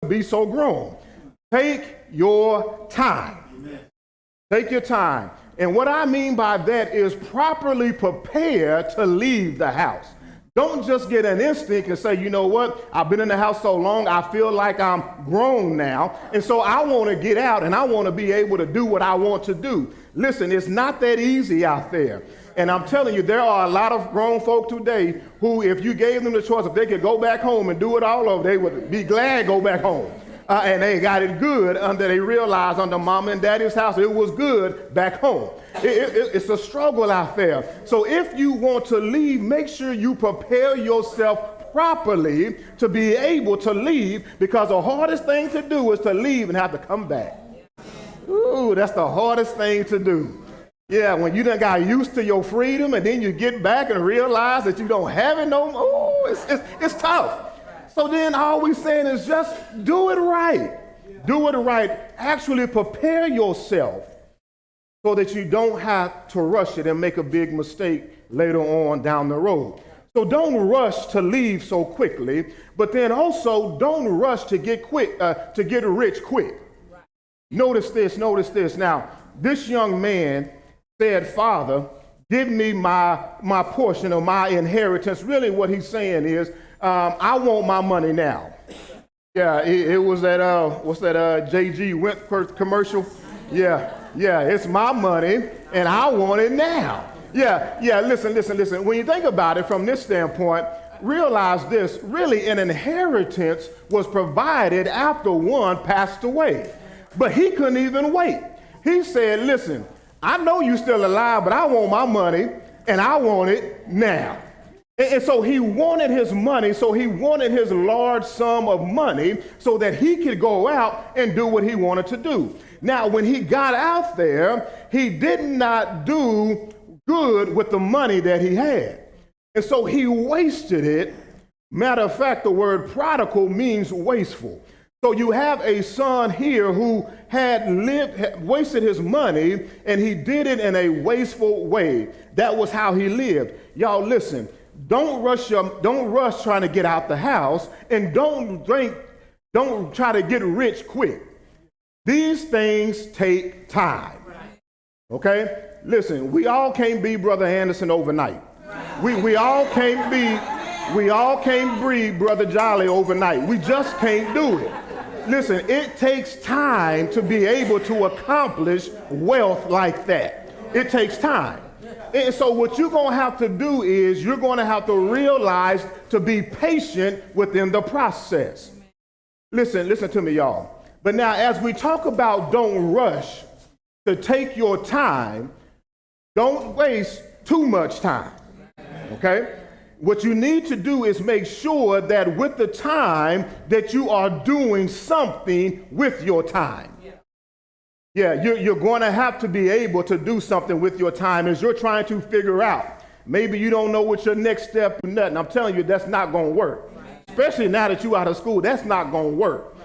be so grown. Take your time. Amen. Take your time. And what I mean by that is properly prepare to leave the house. Don't just get an instinct and say, you know what, I've been in the house so long, I feel like I'm grown now, and so I want to get out and I want to be able to do what I want to do. Listen, it's not that easy out there. And I'm telling you, there are a lot of grown folk today who, if you gave them the choice, if they could go back home and do it all over, they would be glad to go back home. And they got it good until they realized under mama and daddy's house it was good back home. It's a struggle out there. So if you want to leave, make sure you prepare yourself properly to be able to leave, because the hardest thing to do is to leave and have to come back. Ooh, that's the hardest thing to do. Yeah, when you done got used to your freedom and then you get back and realize that you don't have it no more, it's tough. So then all we're saying is just do it right. Do it right. Actually prepare yourself so that you don't have to rush it and make a big mistake later on down the road. So don't rush to leave so quickly, but then also don't rush to get rich quick. Notice this. Now, this young man said, Father, give me my portion of my inheritance. Really what he's saying is, I want my money now. Yeah, it was that, what's that, J.G. Wentworth commercial? Yeah, it's my money and I want it now. Yeah, listen. When you think about it from this standpoint, realize this, really an inheritance was provided after one passed away. But he couldn't even wait. He said, listen, I know you're still alive, but I want my money and I want it now. And so he wanted his money, so he wanted his large sum of money so that he could go out and do what he wanted to do. Now, when he got out there, he did not do good with the money that he had. And so he wasted it. Matter of fact, the word prodigal means wasteful. So you have a son here who had wasted his money, and he did it in a wasteful way. That was how he lived. Y'all listen. Don't rush trying to get out the house, and don't try to get rich quick. These things take time. Okay? Listen, we all can't be Brother Anderson overnight. We all can't breed Brother Jolly overnight. We just can't do it. Listen, it takes time to be able to accomplish wealth like that. It takes time. And so what you're going to have to do is you're going to have to realize to be patient within the process. Listen to me, y'all. But now as we talk about don't rush to take your time, don't waste too much time, okay? What you need to do is make sure that with the time that you are doing something with your time. Yeah, you're going to have to be able to do something with your time as you're trying to figure out. Maybe you don't know what your next step is. I'm telling you, that's not going to work. Especially now that you're out of school, that's not going to work.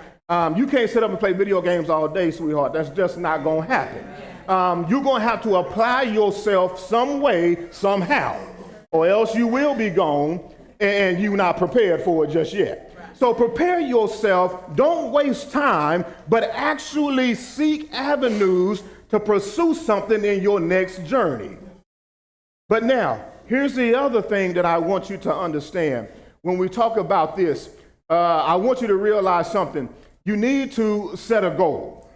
You can't sit up and play video games all day, sweetheart. That's just not going to happen. You're going to have to apply yourself some way, somehow, or else you will be gone and you're not prepared for it just yet. So prepare yourself, don't waste time, but actually seek avenues to pursue something in your next journey. But now, here's the other thing that I want you to understand. When we talk about this, I want you to realize something. You need to set a goal.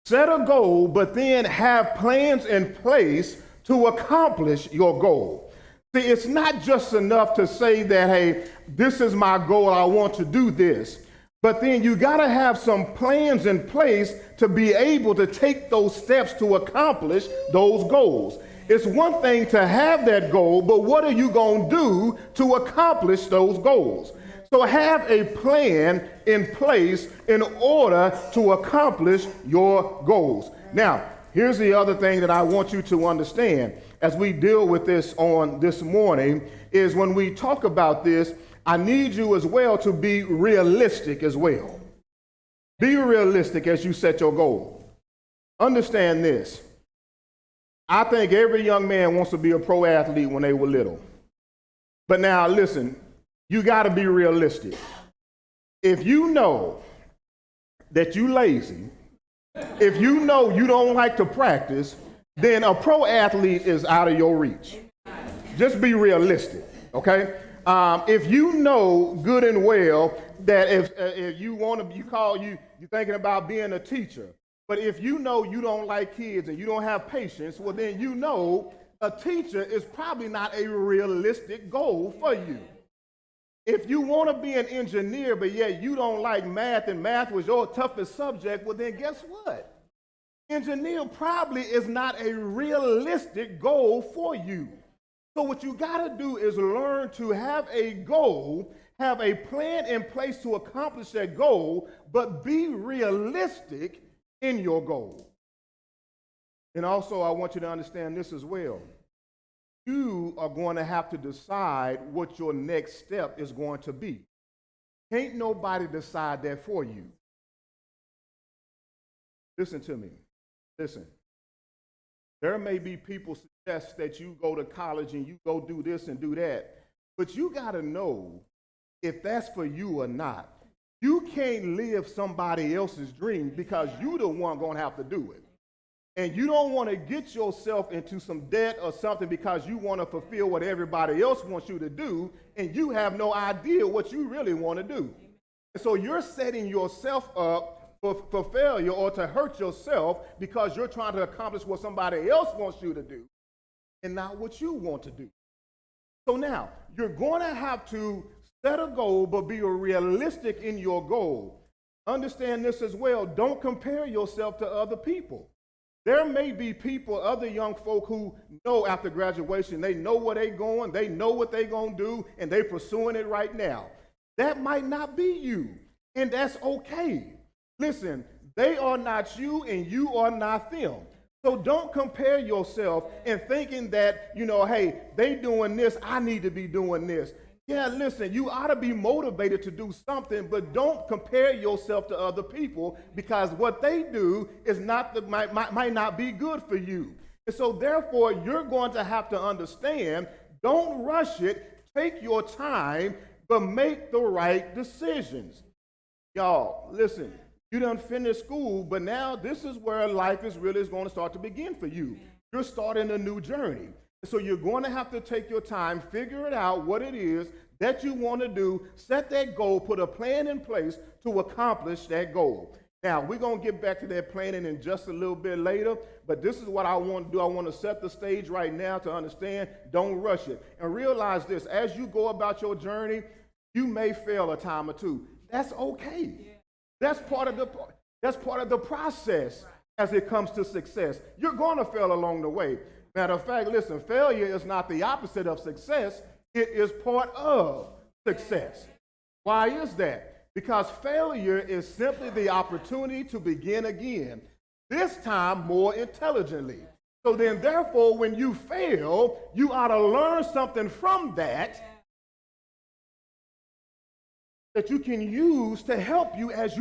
Set a goal, but then have plans in place to accomplish your goal. See, it's not just enough to say that, hey, this is my goal, I want to do this. But then you got to have some plans in place to be able to take those steps to accomplish those goals. It's one thing to have that goal, but what are you going to do to accomplish those goals? So have a plan in place in order to accomplish your goals. Now, here's the other thing that I want you to understand as we deal with this on this morning is when we talk about this, I need you as well to be realistic as well. Be realistic as you set your goal. Understand this. I think every young man wants to be a pro athlete when they were little. But now listen, you got to be realistic. If you know that you lazy, if you know you don't like to practice, then a pro athlete is out of your reach. Just be realistic, okay? If you know good and well that if you want to, you're thinking about being a teacher, but if you know you don't like kids and you don't have patience, well then you know a teacher is probably not a realistic goal for you. If you want to be an engineer, but yet you don't like math and math was your toughest subject, well then guess what? Engineer probably is not a realistic goal for you. So what you got to do is learn to have a goal, have a plan in place to accomplish that goal, but be realistic in your goal. And also, I want you to understand this as well. You are going to have to decide what your next step is going to be. Can't nobody decide that for you. Listen to me. Listen. There may be people suggest that you go to college and you go do this and do that, but you got to know if that's for you or not. You can't live somebody else's dream because you're the one going to have to do it. And you don't want to get yourself into some debt or something because you want to fulfill what everybody else wants you to do, and you have no idea what you really want to do. And so you're setting yourself up for failure or to hurt yourself because you're trying to accomplish what somebody else wants you to do and not what you want to do. So now, you're going to have to set a goal, but be realistic in your goal. Understand this as well. Don't compare yourself to other people. There may be people, other young folk who know after graduation, they know where they're going, they know what they're going to do, and they're pursuing it right now. That might not be you, and that's okay. Listen, they are not you, and you are not them. So don't compare yourself and thinking that, hey, they doing this, I need to be doing this. Yeah, listen, you ought to be motivated to do something, but don't compare yourself to other people because what they do is might not be good for you. And so therefore, you're going to have to understand, don't rush it, take your time, but make the right decisions. Y'all, listen, you done finished school, but now this is where life is really going to start to begin for you. You're starting a new journey. So you're going to have to take your time, figure it out what it is that you want to do, set that goal, put a plan in place to accomplish that goal. Now, we're going to get back to that planning in just a little bit later, but this is what I want to do. I want to set the stage right now to understand, don't rush it. And realize this, as you go about your journey, you may fail a time or two. That's okay. That's part of the process as it comes to success. You're going to fail along the way. Matter of fact, listen, failure is not the opposite of success. It is part of success. Why is that? Because failure is simply the opportunity to begin again, this time more intelligently. So then, therefore, when you fail, you ought to learn something from that you can use to help you as you